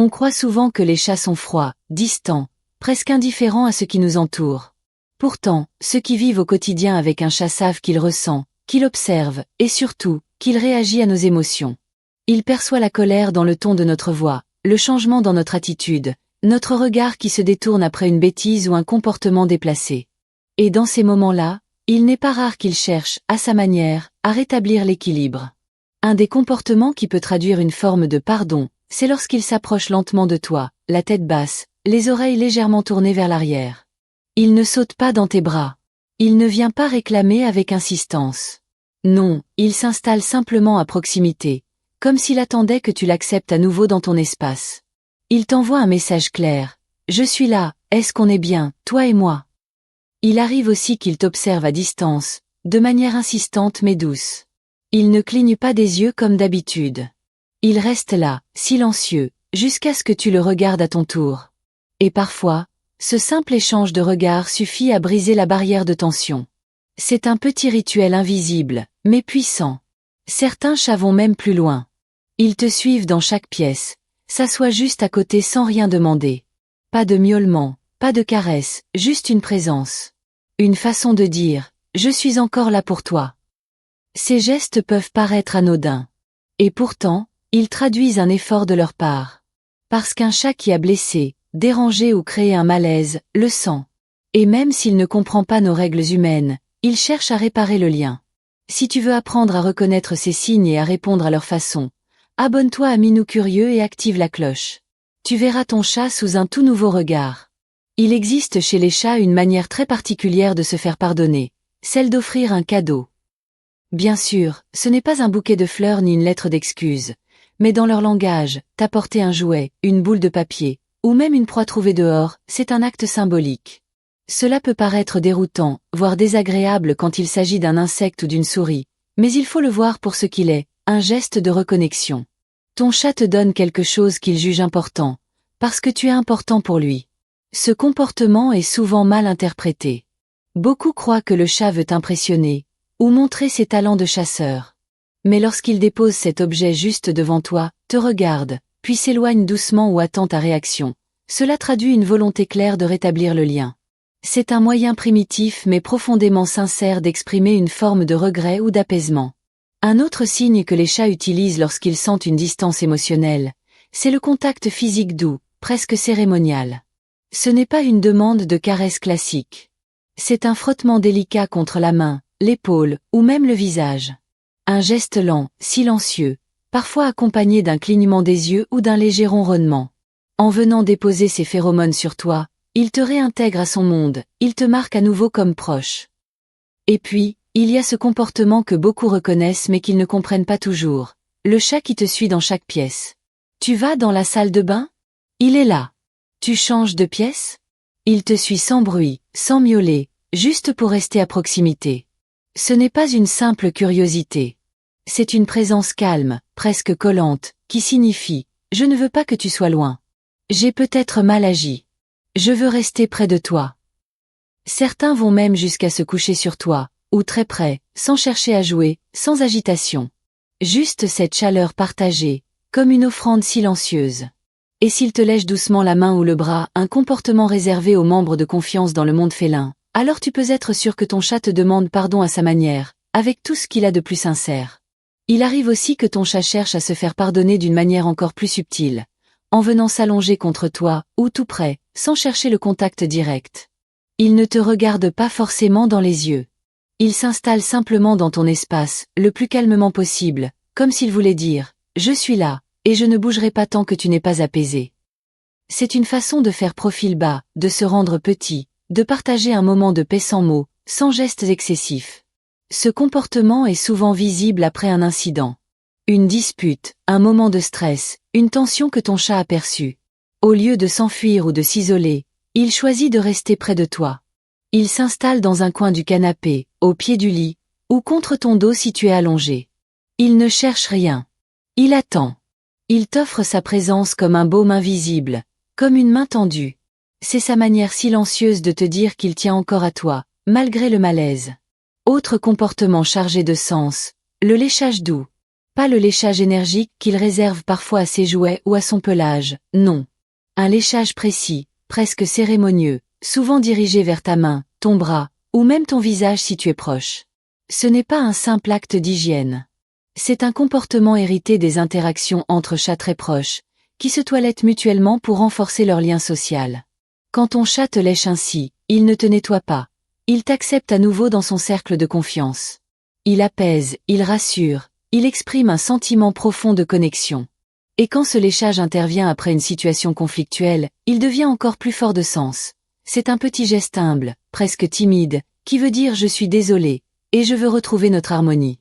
On croit souvent que les chats sont froids, distants, presque indifférents à ce qui nous entoure. Pourtant, ceux qui vivent au quotidien avec un chat savent qu'il ressent, qu'il observe, et surtout, qu'il réagit à nos émotions. Il perçoit la colère dans le ton de notre voix, le changement dans notre attitude, notre regard qui se détourne après une bêtise ou un comportement déplacé. Et dans ces moments-là, il n'est pas rare qu'il cherche, à sa manière, à rétablir l'équilibre. Un des comportements qui peut traduire une forme de pardon, c'est lorsqu'il s'approche lentement de toi, la tête basse, les oreilles légèrement tournées vers l'arrière. Il ne saute pas dans tes bras. Il ne vient pas réclamer avec insistance. Non, il s'installe simplement à proximité, comme s'il attendait que tu l'acceptes à nouveau dans ton espace. Il t'envoie un message clair. Je suis là, est-ce qu'on est bien, toi et moi? Il arrive aussi qu'il t'observe à distance, de manière insistante mais douce. Il ne cligne pas des yeux comme d'habitude. Il reste là, silencieux, jusqu'à ce que tu le regardes à ton tour. Et parfois, ce simple échange de regards suffit à briser la barrière de tension. C'est un petit rituel invisible, mais puissant. Certains chats vont même plus loin. Ils te suivent dans chaque pièce, s'assoient juste à côté sans rien demander. Pas de miaulement, pas de caresse, juste une présence. Une façon de dire « Je suis encore là pour toi ». Ces gestes peuvent paraître anodins. Et pourtant, ils traduisent un effort de leur part. Parce qu'un chat qui a blessé, dérangé ou créé un malaise, le sent. Et même s'il ne comprend pas nos règles humaines, il cherche à réparer le lien. Si tu veux apprendre à reconnaître ces signes et à répondre à leur façon, abonne-toi à Minou Curieux et active la cloche. Tu verras ton chat sous un tout nouveau regard. Il existe chez les chats une manière très particulière de se faire pardonner, celle d'offrir un cadeau. Bien sûr, ce n'est pas un bouquet de fleurs ni une lettre d'excuses, mais dans leur langage, t'apporter un jouet, une boule de papier, ou même une proie trouvée dehors, c'est un acte symbolique. Cela peut paraître déroutant, voire désagréable quand il s'agit d'un insecte ou d'une souris, mais il faut le voir pour ce qu'il est, un geste de reconnexion. Ton chat te donne quelque chose qu'il juge important, parce que tu es important pour lui. Ce comportement est souvent mal interprété. Beaucoup croient que le chat veut t'impressionner, ou montrer ses talents de chasseur. Mais lorsqu'il dépose cet objet juste devant toi, te regarde, puis s'éloigne doucement ou attend ta réaction, cela traduit une volonté claire de rétablir le lien. C'est un moyen primitif mais profondément sincère d'exprimer une forme de regret ou d'apaisement. Un autre signe que les chats utilisent lorsqu'ils sentent une distance émotionnelle, c'est le contact physique doux, presque cérémonial. Ce n'est pas une demande de caresse classique. C'est un frottement délicat contre la main, l'épaule, ou même le visage. Un geste lent, silencieux, parfois accompagné d'un clignement des yeux ou d'un léger ronronnement. En venant déposer ses phéromones sur toi, il te réintègre à son monde, il te marque à nouveau comme proche. Et puis, il y a ce comportement que beaucoup reconnaissent mais qu'ils ne comprennent pas toujours, le chat qui te suit dans chaque pièce. Tu vas dans la salle de bain? Il est là. Tu changes de pièce? Il te suit sans bruit, sans miauler, juste pour rester à proximité. Ce n'est pas une simple curiosité. C'est une présence calme, presque collante, qui signifie « Je ne veux pas que tu sois loin. J'ai peut-être mal agi. Je veux rester près de toi. » Certains vont même jusqu'à se coucher sur toi, ou très près, sans chercher à jouer, sans agitation. Juste cette chaleur partagée, comme une offrande silencieuse. Et s'il te lèche doucement la main ou le bras, un comportement réservé aux membres de confiance dans le monde félin, alors tu peux être sûr que ton chat te demande pardon à sa manière, avec tout ce qu'il a de plus sincère. Il arrive aussi que ton chat cherche à se faire pardonner d'une manière encore plus subtile, en venant s'allonger contre toi, ou tout près, sans chercher le contact direct. Il ne te regarde pas forcément dans les yeux. Il s'installe simplement dans ton espace, le plus calmement possible, comme s'il voulait dire « Je suis là, et je ne bougerai pas tant que tu n'es pas apaisé. » C'est une façon de faire profil bas, de se rendre petit, de partager un moment de paix sans mots, sans gestes excessifs. Ce comportement est souvent visible après un incident. Une dispute, un moment de stress, une tension que ton chat a perçue. Au lieu de s'enfuir ou de s'isoler, il choisit de rester près de toi. Il s'installe dans un coin du canapé, au pied du lit, ou contre ton dos si tu es allongé. Il ne cherche rien. Il attend. Il t'offre sa présence comme un baume invisible, comme une main tendue. C'est sa manière silencieuse de te dire qu'il tient encore à toi, malgré le malaise. Autre comportement chargé de sens, le léchage doux. Pas le léchage énergique qu'il réserve parfois à ses jouets ou à son pelage, non. Un léchage précis, presque cérémonieux, souvent dirigé vers ta main, ton bras, ou même ton visage si tu es proche. Ce n'est pas un simple acte d'hygiène. C'est un comportement hérité des interactions entre chats très proches, qui se toilettent mutuellement pour renforcer leur lien social. Quand ton chat te lèche ainsi, il ne te nettoie pas. Il t'accepte à nouveau dans son cercle de confiance. Il apaise, il rassure, il exprime un sentiment profond de connexion. Et quand ce léchage intervient après une situation conflictuelle, il devient encore plus fort de sens. C'est un petit geste humble, presque timide, qui veut dire je suis désolé, et je veux retrouver notre harmonie.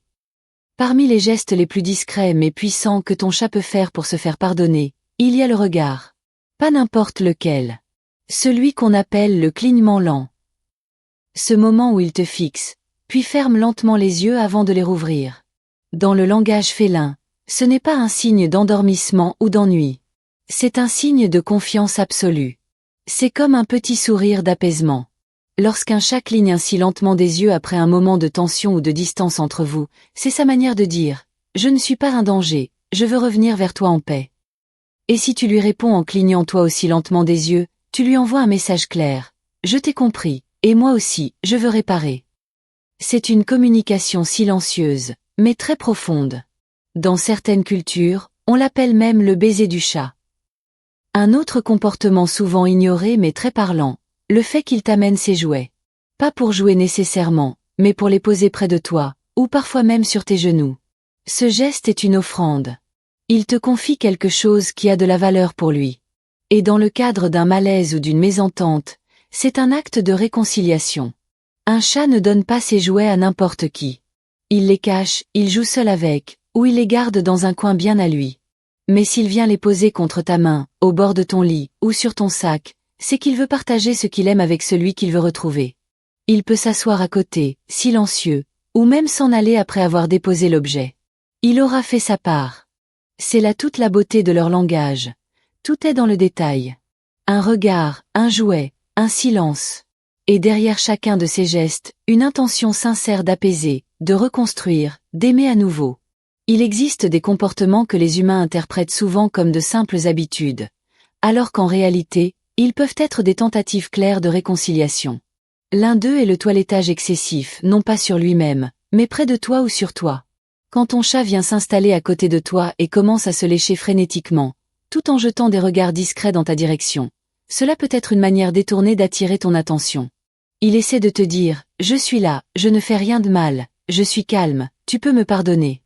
Parmi les gestes les plus discrets mais puissants que ton chat peut faire pour se faire pardonner, il y a le regard. Pas n'importe lequel. Celui qu'on appelle le clignement lent. Ce moment où il te fixe, puis ferme lentement les yeux avant de les rouvrir. Dans le langage félin, ce n'est pas un signe d'endormissement ou d'ennui. C'est un signe de confiance absolue. C'est comme un petit sourire d'apaisement. Lorsqu'un chat cligne ainsi lentement des yeux après un moment de tension ou de distance entre vous, c'est sa manière de dire « Je ne suis pas un danger, je veux revenir vers toi en paix ». Et si tu lui réponds en clignant toi aussi lentement des yeux, tu lui envoies un message clair « Je t'ai compris, et moi aussi, je veux réparer ». C'est une communication silencieuse, mais très profonde. Dans certaines cultures, on l'appelle même le baiser du chat. Un autre comportement souvent ignoré mais très parlant, le fait qu'il t'amène ses jouets. Pas pour jouer nécessairement, mais pour les poser près de toi, ou parfois même sur tes genoux. Ce geste est une offrande. Il te confie quelque chose qui a de la valeur pour lui. Et dans le cadre d'un malaise ou d'une mésentente, c'est un acte de réconciliation. Un chat ne donne pas ses jouets à n'importe qui. Il les cache, il joue seul avec, ou il les garde dans un coin bien à lui. Mais s'il vient les poser contre ta main, au bord de ton lit, ou sur ton sac, c'est qu'il veut partager ce qu'il aime avec celui qu'il veut retrouver. Il peut s'asseoir à côté, silencieux, ou même s'en aller après avoir déposé l'objet. Il aura fait sa part. C'est là toute la beauté de leur langage. Tout est dans le détail. Un regard, un jouet, un silence. Et derrière chacun de ces gestes, une intention sincère d'apaiser, de reconstruire, d'aimer à nouveau. Il existe des comportements que les humains interprètent souvent comme de simples habitudes, alors qu'en réalité, ils peuvent être des tentatives claires de réconciliation. L'un d'eux est le toilettage excessif, non pas sur lui-même, mais près de toi ou sur toi. Quand ton chat vient s'installer à côté de toi et commence à se lécher frénétiquement, tout en jetant des regards discrets dans ta direction, cela peut être une manière détournée d'attirer ton attention. Il essaie de te dire « Je suis là, je ne fais rien de mal, je suis calme, tu peux me pardonner ».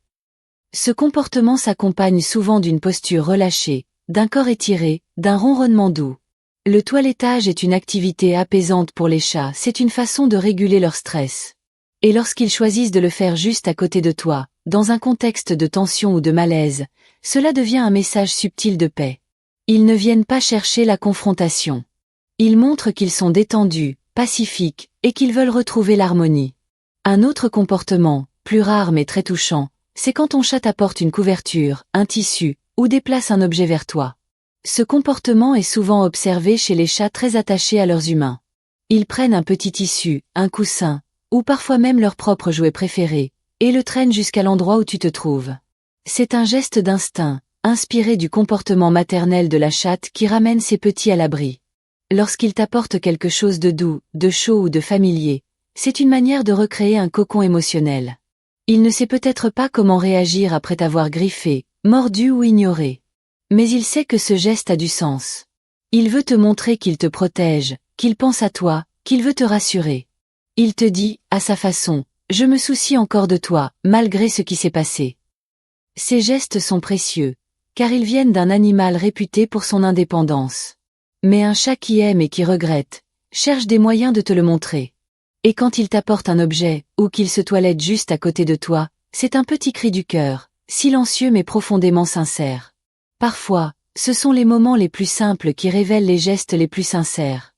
Ce comportement s'accompagne souvent d'une posture relâchée, d'un corps étiré, d'un ronronnement doux. Le toilettage est une activité apaisante pour les chats, c'est une façon de réguler leur stress. Et lorsqu'ils choisissent de le faire juste à côté de toi, dans un contexte de tension ou de malaise, cela devient un message subtil de paix. Ils ne viennent pas chercher la confrontation. Ils montrent qu'ils sont détendus, pacifiques, et qu'ils veulent retrouver l'harmonie. Un autre comportement, plus rare mais très touchant, c'est quand ton chat t'apporte une couverture, un tissu, ou déplace un objet vers toi. Ce comportement est souvent observé chez les chats très attachés à leurs humains. Ils prennent un petit tissu, un coussin, ou parfois même leur propre jouet préféré, et le traînent jusqu'à l'endroit où tu te trouves. C'est un geste d'instinct, inspiré du comportement maternel de la chatte qui ramène ses petits à l'abri. Lorsqu'il t'apporte quelque chose de doux, de chaud ou de familier, c'est une manière de recréer un cocon émotionnel. Il ne sait peut-être pas comment réagir après t'avoir griffé, mordu ou ignoré. Mais il sait que ce geste a du sens. Il veut te montrer qu'il te protège, qu'il pense à toi, qu'il veut te rassurer. Il te dit, à sa façon, « Je me soucie encore de toi, malgré ce qui s'est passé ». Ces gestes sont précieux, car ils viennent d'un animal réputé pour son indépendance. Mais un chat qui aime et qui regrette, cherche des moyens de te le montrer. Et quand il t'apporte un objet, ou qu'il se toilette juste à côté de toi, c'est un petit cri du cœur, silencieux mais profondément sincère. Parfois, ce sont les moments les plus simples qui révèlent les gestes les plus sincères.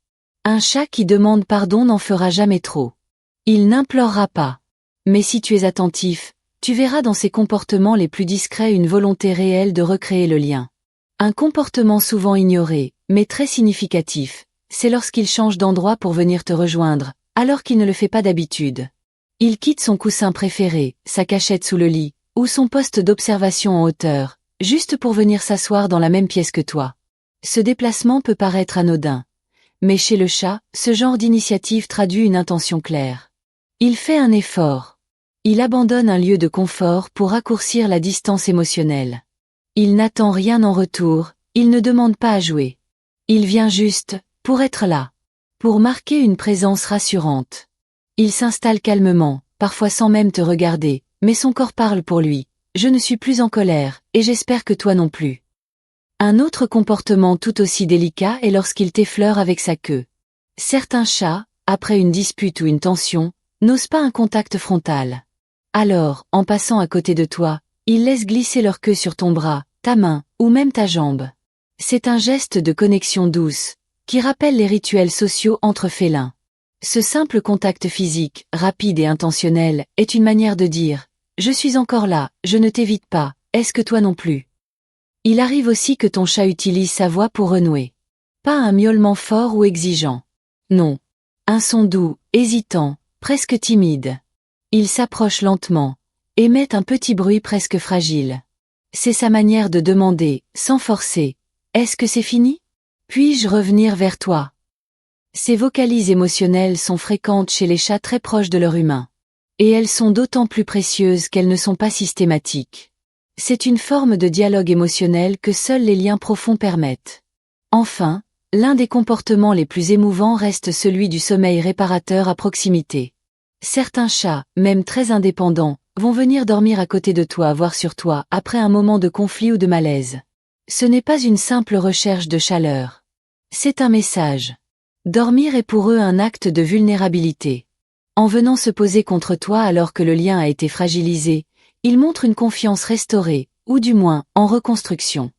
Un chat qui demande pardon n'en fera jamais trop. Il n'implorera pas. Mais si tu es attentif, tu verras dans ses comportements les plus discrets une volonté réelle de recréer le lien. Un comportement souvent ignoré, mais très significatif, c'est lorsqu'il change d'endroit pour venir te rejoindre, alors qu'il ne le fait pas d'habitude. Il quitte son coussin préféré, sa cachette sous le lit, ou son poste d'observation en hauteur, juste pour venir s'asseoir dans la même pièce que toi. Ce déplacement peut paraître anodin. Mais chez le chat, ce genre d'initiative traduit une intention claire. Il fait un effort. Il abandonne un lieu de confort pour raccourcir la distance émotionnelle. Il n'attend rien en retour, il ne demande pas à jouer. Il vient juste, pour être là. Pour marquer une présence rassurante. Il s'installe calmement, parfois sans même te regarder, mais son corps parle pour lui. Je ne suis plus en colère, et j'espère que toi non plus. Un autre comportement tout aussi délicat est lorsqu'il t'effleure avec sa queue. Certains chats, après une dispute ou une tension, n'osent pas un contact frontal. Alors, en passant à côté de toi, ils laissent glisser leur queue sur ton bras, ta main, ou même ta jambe. C'est un geste de connexion douce, qui rappelle les rituels sociaux entre félins. Ce simple contact physique, rapide et intentionnel, est une manière de dire « Je suis encore là, je ne t'évite pas, est-ce que toi non plus ?» Il arrive aussi que ton chat utilise sa voix pour renouer. Pas un miaulement fort ou exigeant. Non. Un son doux, hésitant, presque timide. Il s'approche lentement, émet un petit bruit presque fragile. C'est sa manière de demander, sans forcer. Est-ce que c'est fini? Puis-je revenir vers toi? Ces vocalises émotionnelles sont fréquentes chez les chats très proches de leur humain. Et elles sont d'autant plus précieuses qu'elles ne sont pas systématiques. C'est une forme de dialogue émotionnel que seuls les liens profonds permettent. Enfin, l'un des comportements les plus émouvants reste celui du sommeil réparateur à proximité. Certains chats, même très indépendants, vont venir dormir à côté de toi, voire sur toi, après un moment de conflit ou de malaise. Ce n'est pas une simple recherche de chaleur. C'est un message. Dormir est pour eux un acte de vulnérabilité. En venant se poser contre toi alors que le lien a été fragilisé, ils montrent une confiance restaurée, ou du moins, en reconstruction.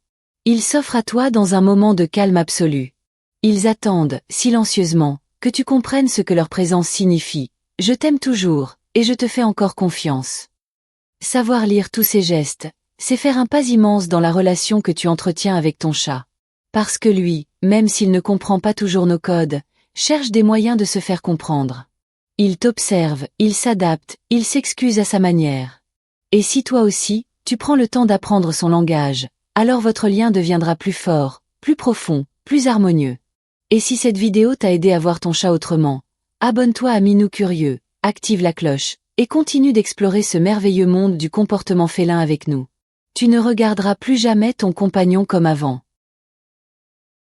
Ils s'offrent à toi dans un moment de calme absolu. Ils attendent, silencieusement, que tu comprennes ce que leur présence signifie. Je t'aime toujours, et je te fais encore confiance. Savoir lire tous ces gestes, c'est faire un pas immense dans la relation que tu entretiens avec ton chat. Parce que lui, même s'il ne comprend pas toujours nos codes, cherche des moyens de se faire comprendre. Il t'observe, il s'adapte, il s'excuse à sa manière. Et si toi aussi, tu prends le temps d'apprendre son langage, alors votre lien deviendra plus fort, plus profond, plus harmonieux. Et si cette vidéo t'a aidé à voir ton chat autrement, abonne-toi à Minou Curieux, active la cloche, et continue d'explorer ce merveilleux monde du comportement félin avec nous. Tu ne regarderas plus jamais ton compagnon comme avant.